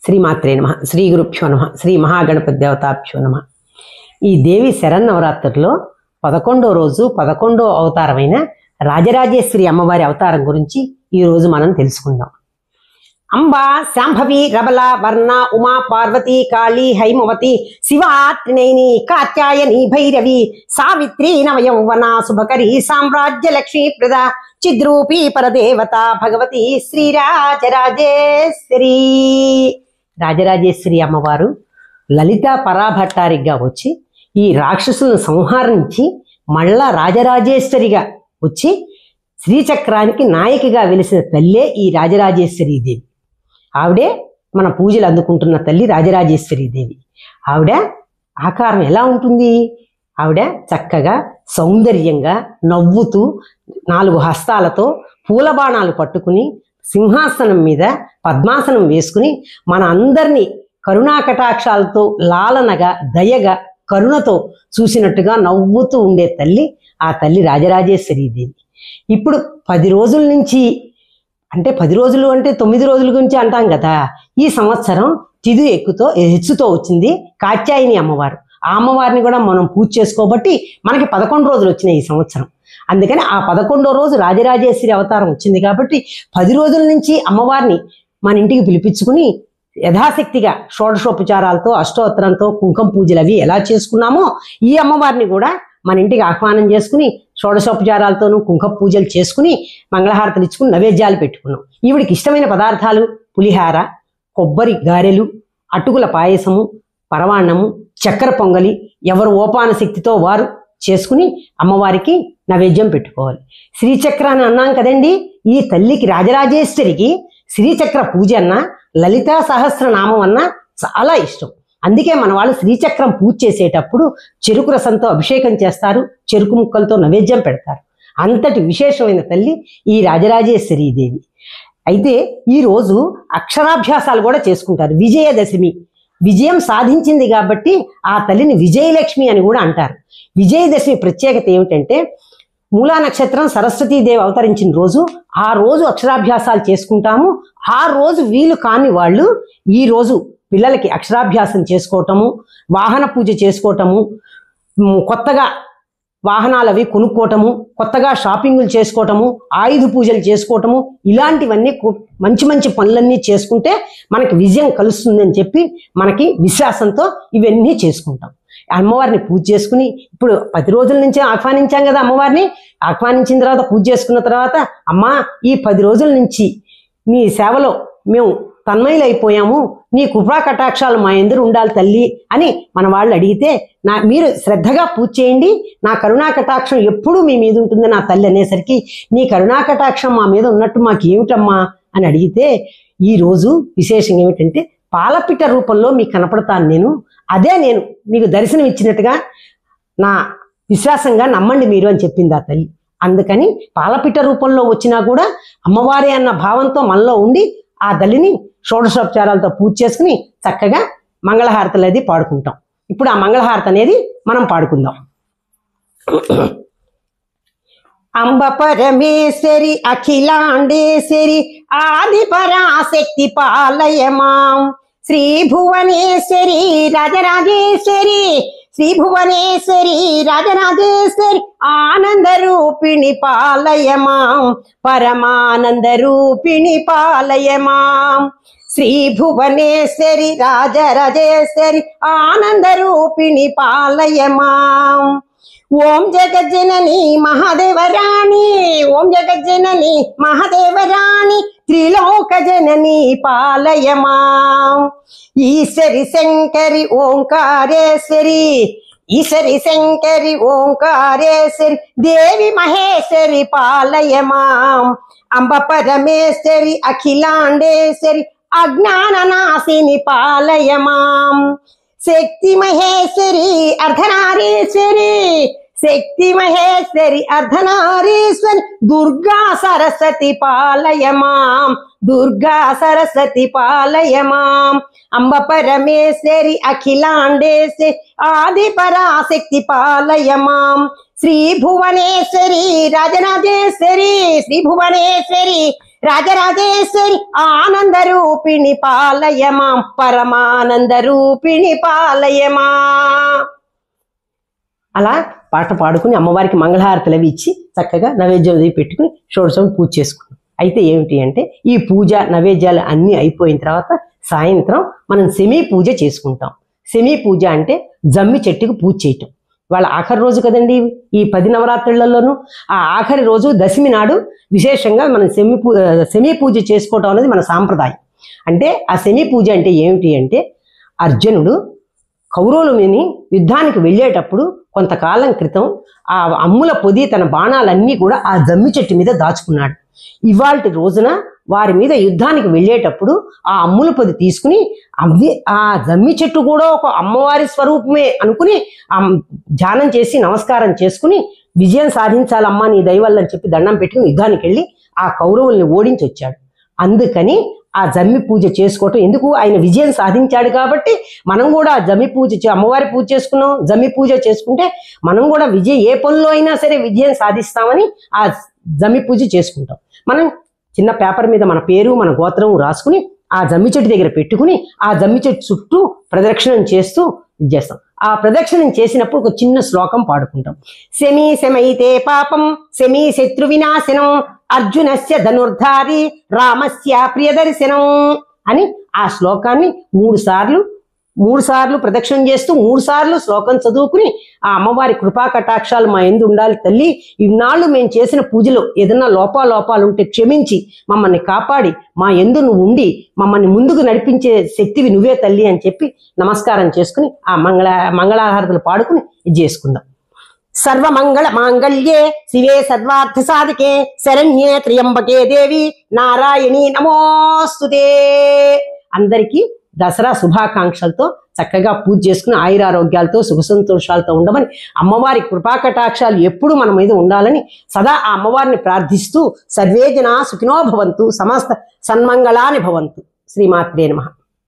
శ్రీమాత్రే నమః. శ్రీ గురుభ్యో నమః. శ్రీ మహాగణపతి దేవతాభ్యో నమః. ఈ దేవి శరన్నవరాత్రుల్లో 11వ రోజు 11వ అవతారమైన రాజరాజేశ్వరి అమ్మవారి అవతారం గురించి ఈ రోజు మనం తెలుసుకుందాం. అంబా శాంభవి రబల వర్ణ ఉమా పార్వతి కాళీ హైమవతి శివాత్రినైని కాత్యాయని భైరవి సావిత్రి నవయౌవన శుభకరి సామ్రాజ్య లక్ష్మీ ప్రద చిద్రూపీ పరదేవత భగవతి శ్రీరాజరాజేశ్వరి. రాజరాజేశ్వరి అమ్మవారు లలితా పరాభట్టారిగా వచ్చి ఈ రాక్షసులను సంహరించి మళ్ళా రాజరాజేశ్వరిగా వచ్చి శ్రీచక్రానికి నాయకిగా వెలిసిన తల్లే ఈ రాజరాజేశ్వరి దేవి. ఆవిడే మన పూజలు అందుకుంటున్న తల్లి రాజరాజేశ్వరి దేవి. ఆవిడ ఆకారం ఎలా ఉంటుంది? ఆవిడ చక్కగా సౌందర్యంగా నవ్వుతూ 4 హస్తాలతో పూలబాణాలు పట్టుకుని సింహాసనం మీద పద్మాసనం వేసుకుని మన అందరినీ కరుణాకటాక్షాలతో లాలనగా దయగా కరుణతో చూసినట్టుగా నవ్వుతూ ఉండే తల్లి ఆ తల్లి రాజరాజేశ్వరి దేవి. ఇప్పుడు 10 రోజుల నుంచి అంటే 10 రోజులు అంటే 9 రోజుల గురించి అంటాం కదా. ఈ సంవత్సరం తిథి హెచ్చుతో వచ్చింది కాత్యాయని అమ్మవారు. ఆ అమ్మవారిని కూడా మనం పూజ చేసుకోబట్టి మనకి 11 రోజులు వచ్చినాయి ఈ సంవత్సరం. అందుకని ఆ 11వ రోజు రాజరాజేశ్వరి అవతారం వచ్చింది కాబట్టి 10 రోజుల నుంచి అమ్మవారిని మన ఇంటికి పిలిపించుకుని యథాశక్తిగా షోడశోపచారాలతో అష్టోత్తరంతో కుంకుమ పూజలు అవి ఎలా చేసుకున్నామో ఈ అమ్మవారిని కూడా మన ఇంటికి ఆహ్వానం చేసుకుని షోడశోపచారాలతోనూ కుంకుమ పూజలు చేసుకుని మంగళహారతలు ఇచ్చుకుని నైవేద్యాలు పెట్టుకున్నాం. ఈవిడికి ఇష్టమైన పదార్థాలు పులిహార, కొబ్బరి గారెలు, అటుకుల పాయసము, పరవాన్నము, చక్కెర పొంగలి ఎవరు ఓపాన శక్తితో వారు చేసుకుని అమ్మవారికి నైవేద్యం పెట్టుకోవాలి. శ్రీచక్రాన్ని అన్నాం కదండి. ఈ తల్లికి రాజరాజేశ్వరికి శ్రీచక్ర పూజ అన్నా లలితా సహస్రనామం అన్నా చాలా ఇష్టం. అందుకే మన వాళ్ళు శ్రీచక్రం పూజ చేసేటప్పుడు చెరుకు రసంతో అభిషేకం చేస్తారు, చెరుకు ముక్కలతో నైవేద్యం పెడతారు. అంతటి విశేషమైన తల్లి ఈ రాజరాజేశ్వరి దేవి. అయితే ఈరోజు అక్షరాభ్యాసాలు కూడా చేసుకుంటారు. విజయదశమి విజయం సాధించింది కాబట్టి ఆ తల్లిని విజయలక్ష్మి అని కూడా అంటారు. విజయదశమి ప్రత్యేకత ఏమిటంటే మూలా నక్షత్రం సరస్వతీదేవి అవతరించిన రోజు. ఆ రోజు అక్షరాభ్యాసాలు చేసుకుంటాము. ఆ రోజు వీలు కాని వాళ్ళు ఈ రోజు పిల్లలకి అక్షరాభ్యాసం చేసుకోవటము, వాహన పూజ చేసుకోవటము, కొత్తగా వాహనాలు అవి కొనుక్కోవటము, కొత్తగా షాపింగులు చేసుకోవటము, ఆయుధ పూజలు చేసుకోవటము, ఇలాంటివన్నీ మంచి మంచి పనులన్నీ చేసుకుంటే మనకి విజయం కలుస్తుంది అని చెప్పి మనకి విశ్వాసంతో ఇవన్నీ చేసుకుంటాం. అమ్మవారిని పూజ చేసుకుని ఇప్పుడు 10 రోజుల నుంచే ఆహ్వానించాం కదా. అమ్మవారిని ఆహ్వానించిన తర్వాత పూజ చేసుకున్న తర్వాత అమ్మా ఈ 10 రోజుల నుంచి నీ సేవలో మేము తన్మయులైపోయాము, నీ కృపా కటాక్షాలు మా ఎందరు ఉండాలి తల్లి అని మన వాళ్ళు అడిగితే మీరు శ్రద్ధగా పూజ చేయండి, నా కరుణా కటాక్షం ఎప్పుడూ మీ మీద ఉంటుంది నా తల్లి అనేసరికి నీ కరుణా కటాక్షం మా మీద ఉన్నట్టు మాకు ఏమిటమ్మా అని అడిగితే ఈరోజు విశేషం ఏమిటంటే పాలపిట్ట రూపంలో మీకు కనపడతాను నేను, అదే నేను మీకు దర్శనం ఇచ్చినట్టుగా నా విశ్వాసంగా నమ్మండి మీరు అని చెప్పింది ఆ తల్లి. అందుకని పాలపిట్ట రూపంలో వచ్చినా కూడా అమ్మవారే అన్న భావంతో మనలో ఉండి ఆ తల్లిని షోడశోపచారాలతో పూజ చేసుకుని చక్కగా మంగళహారతలు అది పాడుకుంటాం. ఇప్పుడు ఆ మంగళహారత అనేది మనం పాడుకుందాం. అంబ పరమేశ్వరి అఖిలాండేశ్వరి ఆది పరాశక్తి పాలయమాం శ్రీ భువనేశ్వరి రాజరాజేశ్వరి శ్రీ భువనేశ్వరి రాజరాజేశ్వరి ఆనంద రూపిణి పాలయమాం పరమానంద రూపిణి పాలయమాం శ్రీ భువనేశ్వరి రాజరాజేశ్వరి ఆనంద రూపిణి పాలయమాం. ఓం జగజ్జనని మహాదేవరాణి ఓం జగజ్జనని మహాదేవరాణి త్రిలోక జనని పాలయమాం. ఈశ్వరి శంకరి ఓంకారేశ్వరి ఈశ్వరి శంకరి ఓంకారేశ్వరి దేవి మహేశ్వరి పాలయమాం. అంబ పరమేశ్వరి అఖిలాండేశ్వరి అజ్ఞాన నాశిని పాలయమాం. శక్తి మహేశ్వరి అర్ధనారీశ్వరి శక్తి మహేశ్వరి అర్ధనారీశ్వరి దుర్గా సరస్వతి పాలయమాం దుర్గా సరస్వతి పాలయమాం. అంబ పరమేశ్వరి అఖిలాండేశ్వరి ఆది పరాశక్తి పాలయమాం. శ్రీ భువనేశ్వరి రాజరాజేశ్వరి శ్రీ భువనేశ్వరి రాజరాజేశ్వరి ఆనంద రూపిణి పాలయమా, పరమానంద రూపిణి పాలయమా. అలా పాట పాడుకుని అమ్మవారికి మంగళహారతులు అవి ఇచ్చి చక్కగా నైవేద్యం అది పెట్టుకుని షోడశం పూజ చేసుకున్నాం. అయితే ఏమిటి అంటే ఈ పూజ నైవేద్యాలు అన్నీ అయిపోయిన తర్వాత సాయంత్రం మనం సెమీ పూజ చేసుకుంటాం. సెమీ పూజ అంటే జమ్మి చెట్టుకు పూజ చేయటం. వాళ్ళ ఆఖరి రోజు కదండి ఈ 10 నవరాత్రులలోనూ. ఆ ఆఖరి రోజు దశమి నాడు విశేషంగా మనం సెమీ పూజ చేసుకోవటం అనేది మన సాంప్రదాయం. అంటే ఆ సెమీ పూజ అంటే ఏమిటి అంటే అర్జునుడు కౌరవుల మీద యుద్ధానికి వెళ్ళేటప్పుడు కొంతకాలం క్రితం ఆ అమ్ముల పొది తన బాణాలన్నీ కూడా ఆ జమ్మి చెట్టు మీద దాచుకున్నాడు. ఇవాల్టి రోజున వారి మీద యుద్ధానికి వెళ్ళేటప్పుడు ఆ అమ్ముల పొది తీసుకుని ఆ జమ్మి చెట్టు కూడా ఒక అమ్మవారి స్వరూపమే అనుకుని ధ్యానం చేసి నమస్కారం చేసుకుని విజయం సాధించాలమ్మా నీ దయవల్ల అని చెప్పి దండం పెట్టుకుని యుద్ధానికి వెళ్ళి ఆ కౌరవుల్ని ఓడించి వచ్చాడు. అందుకని ఆ జమ్మి పూజ చేసుకోవటం ఎందుకు, ఆయన విజయం సాధించాడు కాబట్టి మనం కూడా జమ్మి పూజ అమ్మవారి పూజ చేసుకున్నాం. జమ్మి పూజ చేసుకుంటే మనం కూడా ఏ పనిలో అయినా సరే విజయం సాధిస్తామని ఆ జమ్మి పూజ చేసుకుంటాం. మనం చిన్న పేపర్ మీద మన పేరు మన గోత్రం రాసుకుని ఆ జమ్మి చెట్టు దగ్గర పెట్టుకుని ఆ జమ్మి చెట్టు చుట్టూ ప్రదక్షిణం చేస్తూ చేస్తాం. ఆ ప్రదక్షిణం చేసినప్పుడు ఒక చిన్న శ్లోకం పాడుకుంటాం. శమీ శమైతే పాపం శమీ శత్రు వినాశనం అర్జునస్య ధనుర్ధారి రామస్య ప్రియదర్శనం అని ఆ శ్లోకాన్ని మూడు సార్లు ప్రదక్షిణం చేస్తూ 3 సార్లు శ్లోకం చదువుకుని ఆ అమ్మవారి కృపా కటాక్షాలు మా యందు ఉండాలి తల్లి, ఇన్నాళ్ళు మేము చేసిన పూజలో ఏదైనా లోపాలు ఉంటే క్షమించి మమ్మల్ని కాపాడి మా యందు నువ్వు ఉండి మమ్మల్ని ముందుకు నడిపించే శక్తివి నువ్వే తల్లి అని చెప్పి నమస్కారం చేసుకుని ఆ మంగళాహారతులు పాడుకుని ఇది చేసుకుందాం. సర్వమంగళ మాంగళ్యే శివే సర్వార్థ సాధకే శరణ్యే త్ర్యంబకే దేవి నారాయణి నమోస్తుతే. అందరికీ దసరా శుభాకాంక్షలతో చక్కగా పూజ చేసుకుని ఆయురారోగ్యాలతో సుఖ సంతోషాలతో ఉండమని అమ్మవారి కృపాకటాక్షాలు ఎప్పుడు మన మీద ఉండాలని సదా ఆ అమ్మవారిని ప్రార్థిస్తూ సర్వే జనా సుఖినో భవంతు సమస్త సన్మంగళాని భవంతు. శ్రీమాత్రే నమః.